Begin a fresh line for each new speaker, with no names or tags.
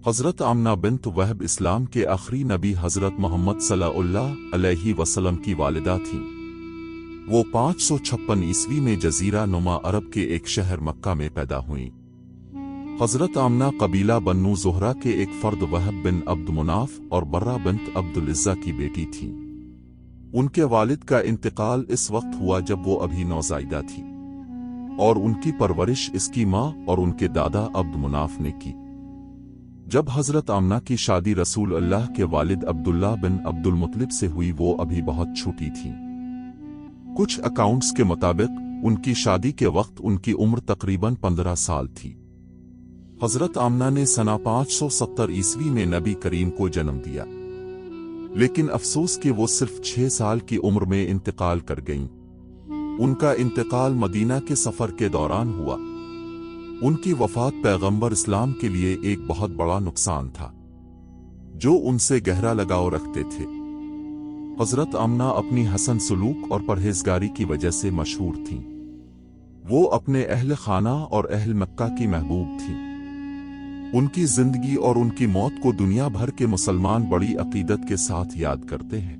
حضرت آمنہ بنت وہب اسلام کے آخری نبی حضرت محمد صلی اللہ علیہ وسلم کی والدہ تھیں۔ وہ 556 عیسوی میں جزیرہ نما عرب کے ایک شہر مکہ میں پیدا ہوئیں۔ حضرت آمنہ قبیلہ بنو زہرہ کے ایک فرد وہب بن عبد مناف اور برہ بنت عبد العزہ کی بیٹی تھیں۔ ان کے والد کا انتقال اس وقت ہوا جب وہ ابھی نوزائیدہ تھی، اور ان کی پرورش اس کی ماں اور ان کے دادا عبد مناف نے کی۔ جب حضرت آمنہ کی شادی رسول اللہ کے والد عبداللہ بن عبد المطلب سے ہوئی، وہ ابھی بہت چھوٹی تھیں۔ کچھ اکاؤنٹس کے مطابق ان کی شادی کے وقت ان کی عمر تقریباً 15 سال تھی۔ حضرت آمنہ نے سنہ 570 عیسوی میں نبی کریم کو جنم دیا، لیکن افسوس کہ وہ صرف 6 سال کی عمر میں انتقال کر گئیں۔ ان کا انتقال مدینہ کے سفر کے دوران ہوا۔ ان کی وفات پیغمبر اسلام کے لیے ایک بہت بڑا نقصان تھا، جو ان سے گہرا لگاؤ رکھتے تھے۔ حضرت آمنہ اپنی حسن سلوک اور پرہیزگاری کی وجہ سے مشہور تھیں۔ وہ اپنے اہل خانہ اور اہل مکہ کی محبوب تھیں۔ ان کی زندگی اور ان کی موت کو دنیا بھر کے مسلمان بڑی عقیدت کے ساتھ یاد کرتے ہیں۔